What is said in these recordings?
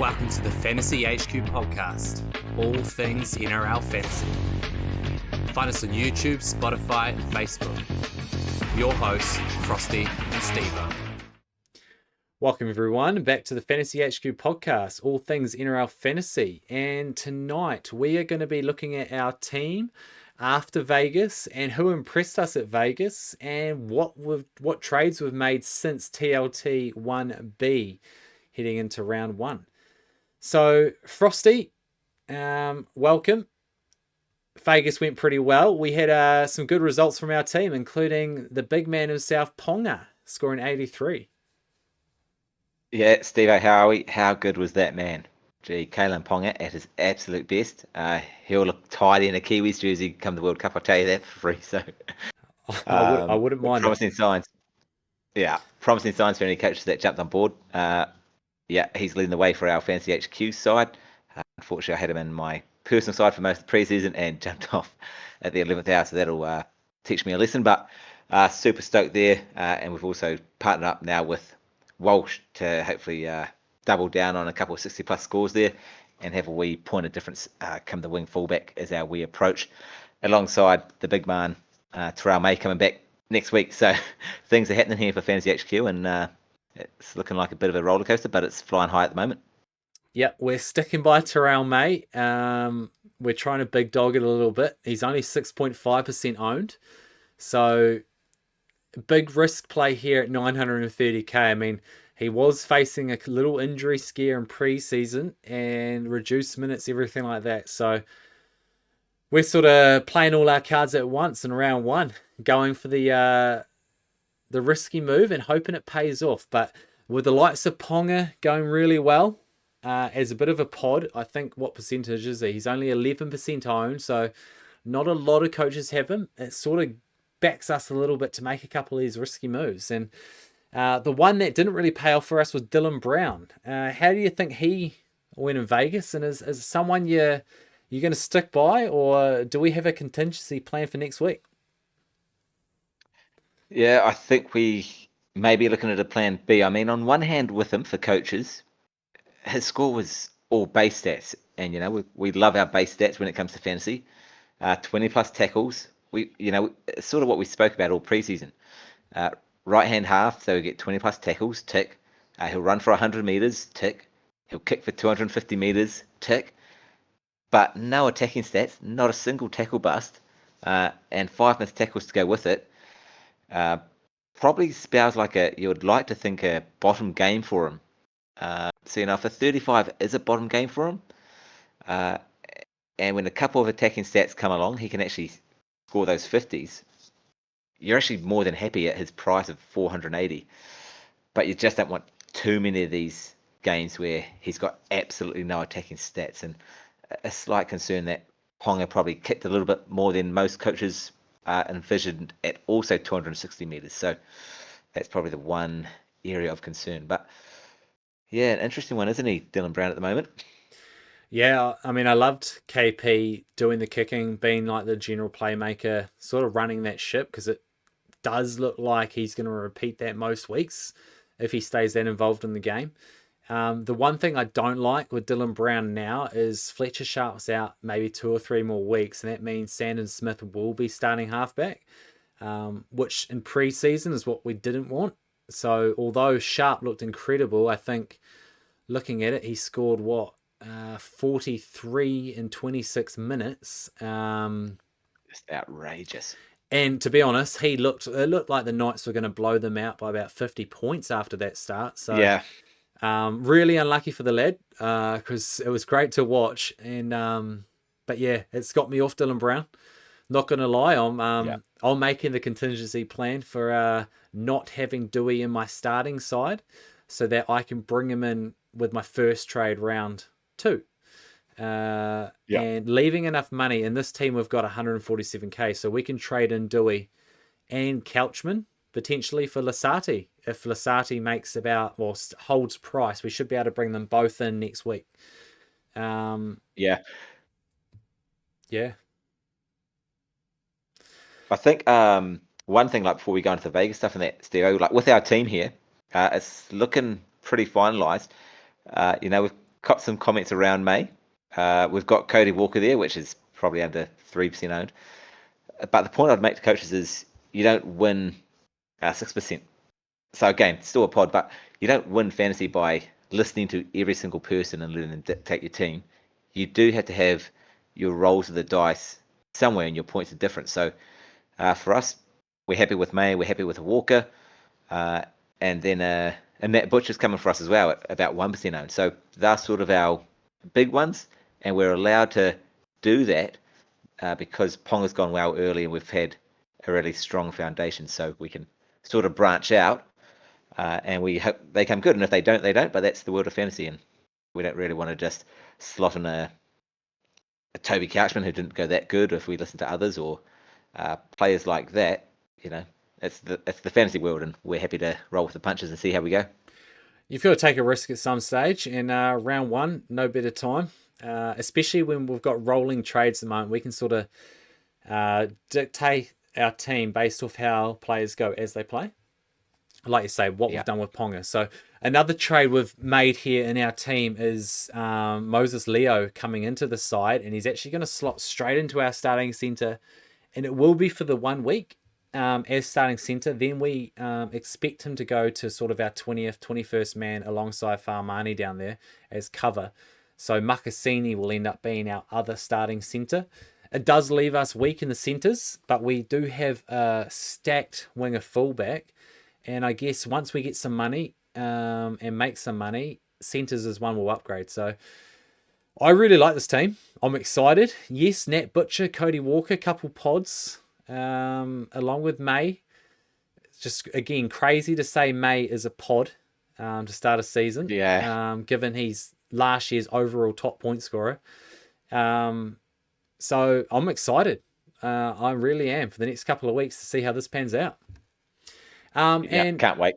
Welcome to the Fantasy HQ podcast, all things NRL Fantasy. Find us on YouTube, Spotify, and Facebook. Your hosts, Frosty and Steve-O. Welcome everyone, back to the Fantasy HQ podcast, all things NRL Fantasy. And tonight we are going to be looking at our team after Vegas and who impressed us at Vegas and what trades we've made since TLT 1B heading into round one. So, Frosty, welcome. Vegas went pretty well. We had some good results from our team, including the big man himself, Ponga, scoring 83. Yeah, Steve, how are we? How good was that man? Gee, Kalen Ponga at his absolute best. He'll look tidy in a Kiwis jersey come the World Cup, I'll tell you that for free. So, I wouldn't mind promising signs. Yeah, promising signs for any coaches that jumped on board. Yeah, he's leading the way for our Fantasy HQ side. Unfortunately, I had him in my personal side for most of the preseason and jumped off at the 11th hour, so that'll teach me a lesson. But super stoked there, and we've also partnered up now with Walsh to hopefully double down on a couple of 60-plus scores there and have a wee point of difference come the wing fullback as our wee approach, alongside the big man, Terrell May, coming back next week. So things are happening here for Fantasy HQ, and it's looking like a bit of a roller coaster, but it's flying high at the moment. Yep, we're sticking by Terrell May. We're trying to big dog it a little bit. He's only 6.5% owned. So big risk play here at 930k. I mean, he was facing a little injury scare in preseason and reduced minutes, everything like that. So we're sort of playing all our cards at once in round one, going for the risky move and hoping it pays off. But with the likes of Ponga going really well, as a bit of a pod, I think what percentage is he? He's only 11% owned, so not a lot of coaches have him. It sort of backs us a little bit to make a couple of these risky moves. And the one that didn't really pay off for us was Dylan Brown. How do you think he went in Vegas? And is someone you're going to stick by, or do we have a contingency plan for next week? Yeah, I think we may be looking at a plan B. I mean, on one hand, with him for coaches, his score was all base stats, and we love our base stats when it comes to fantasy. 20 plus tackles. It's sort of what we spoke about all preseason. Right hand half, so we get 20 plus tackles, tick. He'll run for 100 meters, tick. He'll kick for 250 meters, tick. But no attacking stats, not a single tackle bust, and 5 missed tackles to go with it. Probably spells like you would like to think a bottom game for him. So for 35 is a bottom game for him. And when a couple of attacking stats come along, he can actually score those 50s. You're actually more than happy at his price of 480. But you just don't want too many of these games where he's got absolutely no attacking stats. And a slight concern that Ponga probably kicked a little bit more than most coaches envisioned at also 260 meters. So that's probably the one area of concern. But yeah, an interesting one, isn't he, Dylan Brown, at the moment? Yeah, I mean, I loved KP doing the kicking, being like the general playmaker, sort of running that ship, because it does look like he's going to repeat that most weeks if he stays that involved in the game. The one thing I don't like with Dylan Brown now is Fletcher Sharp's out maybe 2 or 3 more weeks, and that means Sandon Smith will be starting halfback, which in preseason is what we didn't want. So although Sharp looked incredible, I think looking at it, he scored 43 in 26 minutes. Just outrageous. And to be honest, it looked like the Knights were going to blow them out by about 50 points after that start. So yeah. Really unlucky for the lad, because it was great to watch. And but yeah, it's got me off Dylan Brown. Not going to lie, I'm making the contingency plan for not having Dewey in my starting side, so that I can bring him in with my first trade round 2. And leaving enough money. In this team, we've got 147k, so we can trade in Dewey and Couchman potentially for Lasati. If Lasati makes holds price, we should be able to bring them both in next week. Yeah. I think one thing, like before we go into the Vegas stuff and that, Steve, like with our team here, it's looking pretty finalised. We've got some comments around May. We've got Cody Walker there, which is probably under 3% owned. But the point I'd make to coaches is you don't win 6%. So again, still a pod, but you don't win fantasy by listening to every single person and letting them dictate your team. You do have to have your rolls of the dice somewhere, and your points are different. So for us, we're happy with May, we're happy with Walker, and then Matt Butcher's coming for us as well at about 1% owned. So they're sort of our big ones, and we're allowed to do that because Ponga's gone well early, and we've had a really strong foundation, so we can sort of branch out. And we hope they come good, and if they don't, they don't. But that's the world of fantasy, and we don't really want to just slot in a Toby Couchman who didn't go that good. If we listen to others or players like that, it's the fantasy world, and we're happy to roll with the punches and see how we go. You've got to take a risk at some stage, and round one, no better time, especially when we've got rolling trades at the moment. We can sort of dictate our team based off how players go as they play. Like you say, what we've done with Ponga. So another trade we've made here in our team is Moses Leo coming into the side, and he's actually going to slot straight into our starting centre, and it will be for the 1 week as starting centre. Then we expect him to go to sort of our 20th, 21st man alongside Farmani down there as cover. So Makasini will end up being our other starting centre. It does leave us weak in the centres, but we do have a stacked winger fullback. And I guess once we get some money and make some money, centres is one we'll upgrade. So I really like this team. I'm excited. Yes, Nat Butcher, Cody Walker, couple pods along with May. It's just, again, crazy to say May is a pod to start a season. Yeah. Given he's last year's overall top point scorer. So I'm excited. I really am for the next couple of weeks to see how this pans out. And can't wait.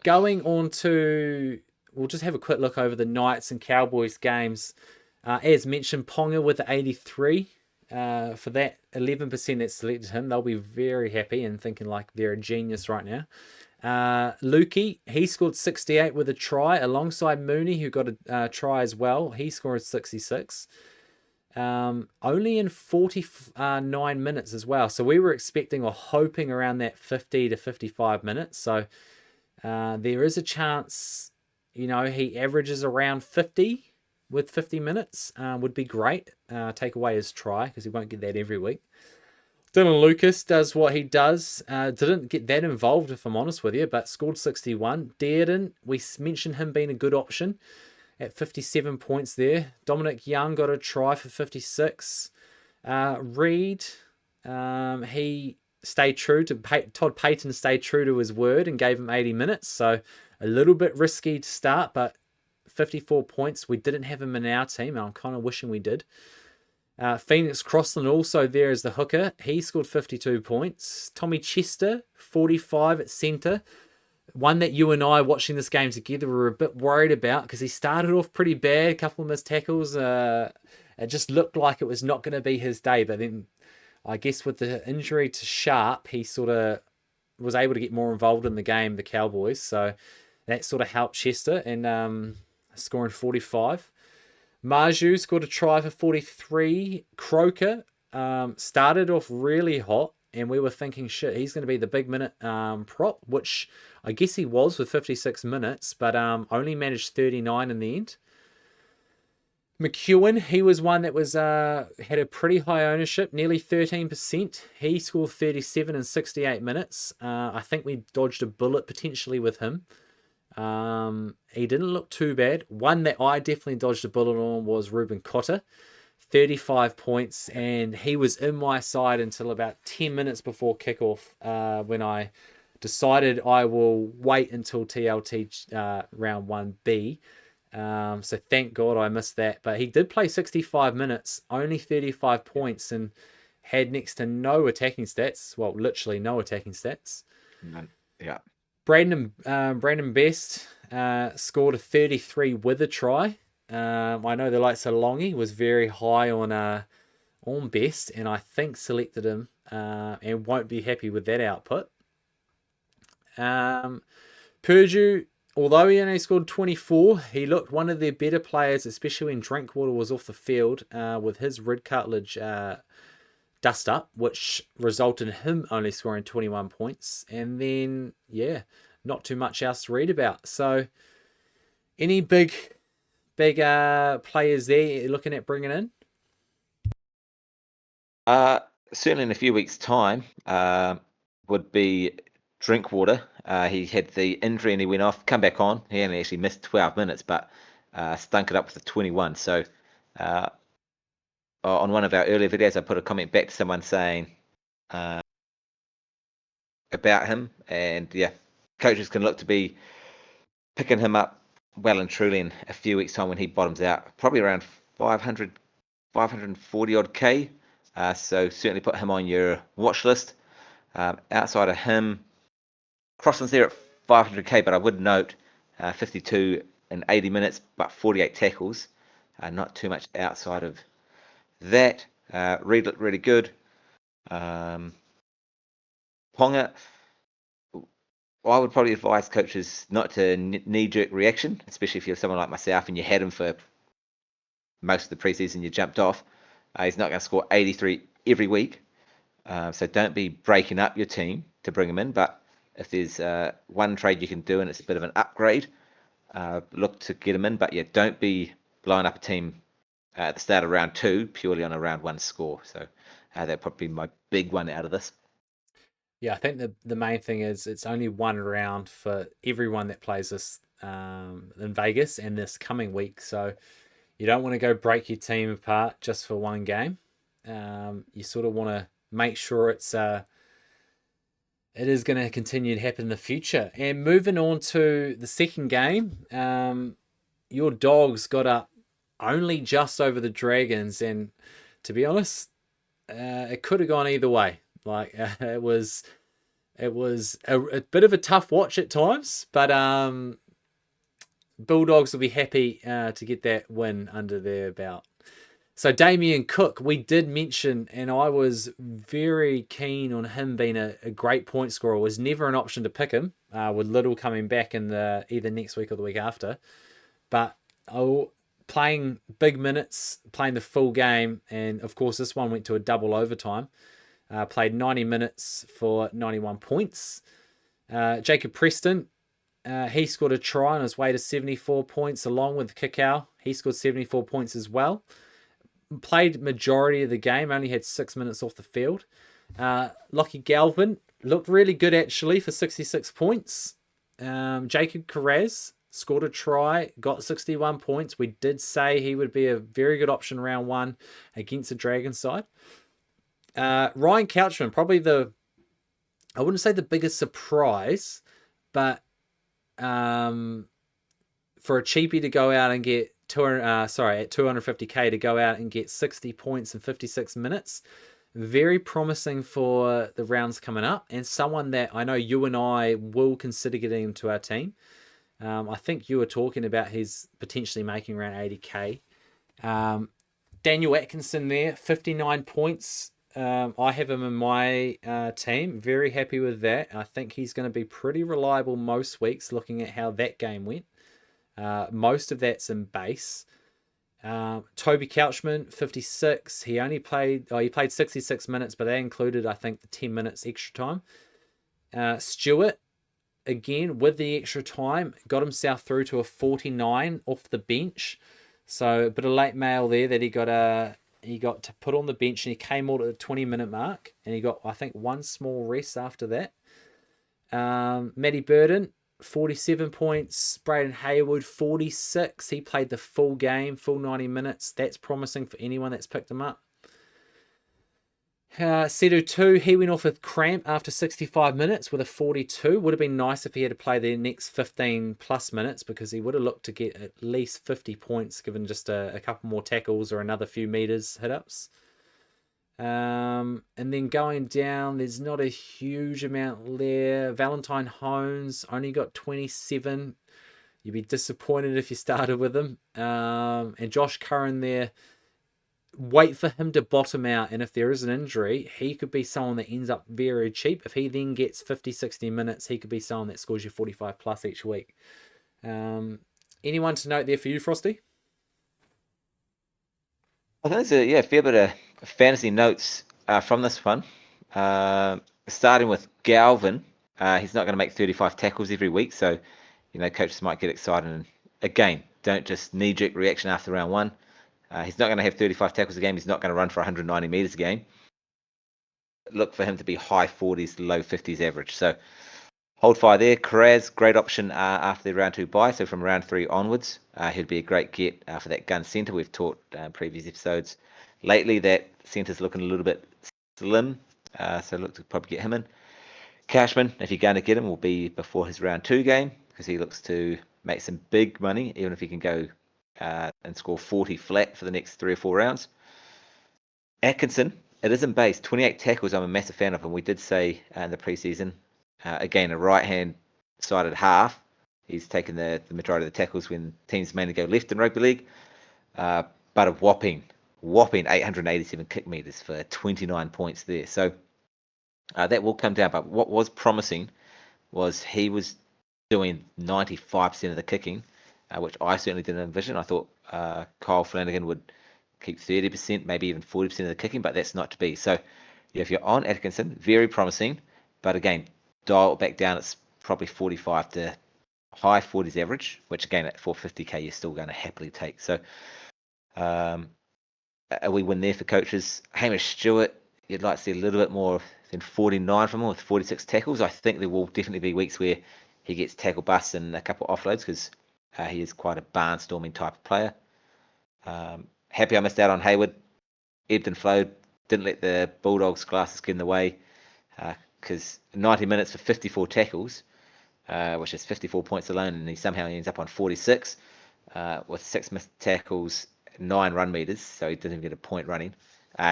Going on to, we'll just have a quick look over the Knights and Cowboys games. As mentioned, Ponga with the 83 for that 11% that selected him. They'll be very happy and thinking like they're a genius right now. Lukey, he scored 68 with a try alongside Mooney, who got a try as well. He scored 66. Only in 49 minutes as well. So we were expecting or hoping around that 50 to 55 minutes. So there is a chance, he averages around 50 with 50 minutes. Would be great. Take away his try because he won't get that every week. Dylan Lucas does what he does. Didn't get that involved, if I'm honest with you, but scored 61. Dearden, we mentioned him being a good option at 57 points there. Dominic Young got a try for 56. Reed, he stayed true to Todd Payton stayed true to his word and gave him 80 minutes. So a little bit risky to start, but 54 points. We didn't have him in our team, and I'm kind of wishing we did. Phoenix Crossland also there as the hooker. He scored 52 points. Tommy Chester, 45 at centre. One that you and I watching this game together were a bit worried about because he started off pretty bad, a couple of missed tackles. It just looked like it was not going to be his day. But then I guess with the injury to Sharp, he sort of was able to get more involved in the game, the Cowboys. So that sort of helped Chester and scoring 45. Marju scored a try for 43. Croker started off really hot, and we were thinking, shit, he's going to be the big minute prop, which I guess he was with 56 minutes, but only managed 39 in the end. McEwen, he was one that was had a pretty high ownership, nearly 13%. He scored 37 in 68 minutes. I think we dodged a bullet potentially with him. He didn't look too bad. One that I definitely dodged a bullet on was Ruben Cotter. 35 points, and he was in my side until about 10 minutes before kickoff when I decided I will wait until TLT round 1B. So thank God I missed that. But he did play 65 minutes, only 35 points, and had next to no attacking stats. Well, literally no attacking stats. Yeah. Brandon Best scored a 33 with a try. I know the likes of Longy was very high on Best, and I think selected him and won't be happy with that output. Purdue although he only scored 24, he looked one of their better players, especially when Drinkwater was off the field with his rib cartilage dust up, which resulted in him only scoring 21 points. And then, yeah, not too much else to read about. So, any big players there you're looking at bringing in? Certainly in a few weeks' time would be Drinkwater. He had the injury and he went off, come back on. He only actually missed 12 minutes, but stunk it up with the 21. So on one of our earlier videos, I put a comment back to someone saying about him. And yeah, coaches can look to be picking him up well and truly in a few weeks' time when he bottoms out. Probably around 540 odd K. So certainly put him on your watch list. Outside of him, Crossland's there at 500k, but I would note 52 in 80 minutes, but 48 tackles. Not too much outside of that. Reed looked really good. Ponga, well, I would probably advise coaches not to knee-jerk reaction, especially if you're someone like myself and you had him for most of the preseason, you jumped off. He's not going to score 83 every week. So don't be breaking up your team to bring him in. But if there's one trade you can do and it's a bit of an upgrade, look to get him in. But yeah, don't be blowing up a team at the start of round 2 purely on a round 1 score. So that'd probably be my big one out of this. Yeah, I think the main thing is it's only one round for everyone that plays this in Vegas and this coming week. So you don't want to go break your team apart just for one game. You sort of want to make sure it is going to continue to happen in the future. And moving on to the second game, your Dogs got up only just over the Dragons, and to be honest, it could have gone either way. Like it was a bit of a tough watch at times, but Bulldogs will be happy to get that win under their belt. So Damien Cook, we did mention, and I was very keen on him being a great point scorer. It was never an option to pick him, with Little coming back in the either next week or the week after. But playing big minutes, playing the full game, and of course this one went to a double overtime. Played 90 minutes for 91 points. Jacob Preston, he scored a try on his way to 74 points along with Kikau. He scored 74 points as well. Played majority of the game, only had 6 minutes off the field. Lockie Galvin looked really good actually for 66 points. Jacob Carraz scored a try, got 61 points. We did say he would be a very good option round 1 against the Dragon side. Ryan Couchman, probably I wouldn't say the biggest surprise, but for a cheapie to go out and get at 250k to go out and get 60 points in 56 minutes, very promising for the rounds coming up, and someone that I know you and I will consider getting into our team. I think you were talking about his potentially making around 80k. Daniel Atkinson there, 59 points. I have him in my team. Very happy with that. I think he's going to be pretty reliable most weeks, looking at how that game went. Most of that's in base. Toby Couchman, 56. He played 66 minutes, but that included, I think, the 10 minutes extra time. Stewart, again, with the extra time, got himself through to a 49 off the bench. So a bit of late mail there that he got to put on the bench, and he came all at the 20-minute mark, and he got, I think, one small rest after that. Matty Burden, 47 points. Braden Hayward, 46. He played the full game, full 90 minutes. That's promising for anyone that's picked him up. Sedu 2, he went off with cramp after 65 minutes with a 42. Would have been nice if he had to play the next 15 plus minutes, because he would have looked to get at least 50 points given just a couple more tackles or another few meters hit-ups. And then going down, there's not a huge amount there. Valentine Holmes only got 27. You'd be disappointed if you started with him. And Josh Curran there, wait for him to bottom out, and if there is an injury, he could be someone that ends up very cheap. If he then gets 50, 60 minutes, he could be someone that scores you 45 plus each week. Anyone to note there for you, Frosty? I think there's a fair bit of fantasy notes from this one. Starting with Galvin, he's not going to make 35 tackles every week, so coaches might get excited. And again, don't just knee-jerk reaction after round one. He's not going to have 35 tackles a game. He's not going to run for 190 meters a game. Look for him to be high 40s, low 50s average. So hold fire there. Karaz, great option after the round 2 bye. So from round 3 onwards, he'd be a great get for that gun centre. We've talked previous episodes lately that centre's looking a little bit slim. So look to probably get him in. Cashman, if you're going to get him, will be before his round 2 game because he looks to make some big money, even if he can go and score 40 flat for the next 3 or 4 rounds. Atkinson, it isn't base. 28 tackles, I'm a massive fan of him. We did say in the preseason, again, a right-hand sided half. He's taken the majority of the tackles when teams mainly go left in rugby league. But a whopping 887 kick meters for 29 points there. So that will come down. But what was promising was he was doing 95% of the kicking, which I certainly didn't envision. I thought Kyle Flanagan would keep 30%, maybe even 40% of the kicking, but that's not to be. So if you're on Atkinson, very promising. But again, dial it back down. It's probably 45 to high 40s average, which again at 450k you're still going to happily take. So we win there for coaches. Hamish Stewart, you'd like to see a little bit more than 49 from him with 46 tackles. I think there will definitely be weeks where he gets tackle busts and a couple of offloads because he is quite a barnstorming type of player. Happy I missed out on Hayward. Ebbed and flowed. Didn't let the Bulldogs glasses get in the way because 90 minutes for 54 tackles, which is 54 points alone, and he somehow ends up on 46 with 6 missed tackles, 9 run meters, so he didn't even get a point running.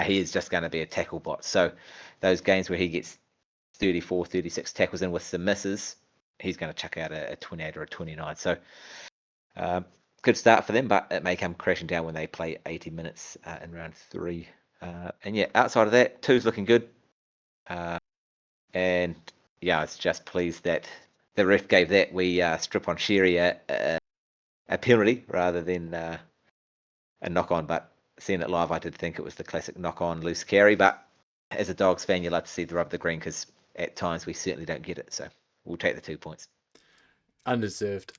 He is just going to be a tackle bot. So those games where he gets 34, 36 tackles in with some misses, he's going to chuck out a 28 or a 29. So good start for them, but it may come crashing down when they play 80 minutes in round 3. And yeah, outside of that, 2's looking good. And yeah, I was just pleased that the ref gave that we strip on Sherry a penalty rather than a knock-on. But seeing it live, I did think it was the classic knock-on loose carry. But as a Dogs fan, you like to see the rub of the green because at times we certainly don't get it. So we'll take the 2 points. Undeserved.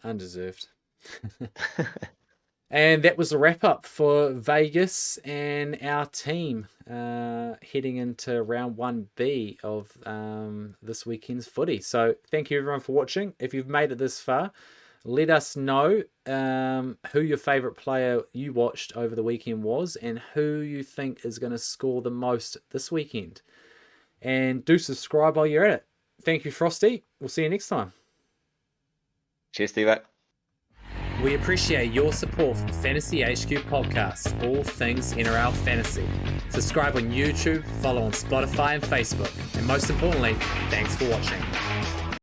And that was a wrap up for Vegas and our team heading into round 1B of this weekend's footy. So thank you everyone for watching. If you've made it this far, let us know who your favourite player you watched over the weekend was and who you think is going to score the most this weekend. And do subscribe while you're at it. Thank you, Frosty. We'll see you next time. Cheers, Steve. We appreciate your support for the Fantasy HQ podcast, all things NRL Fantasy. Subscribe on YouTube, follow on Spotify and Facebook, and most importantly, thanks for watching.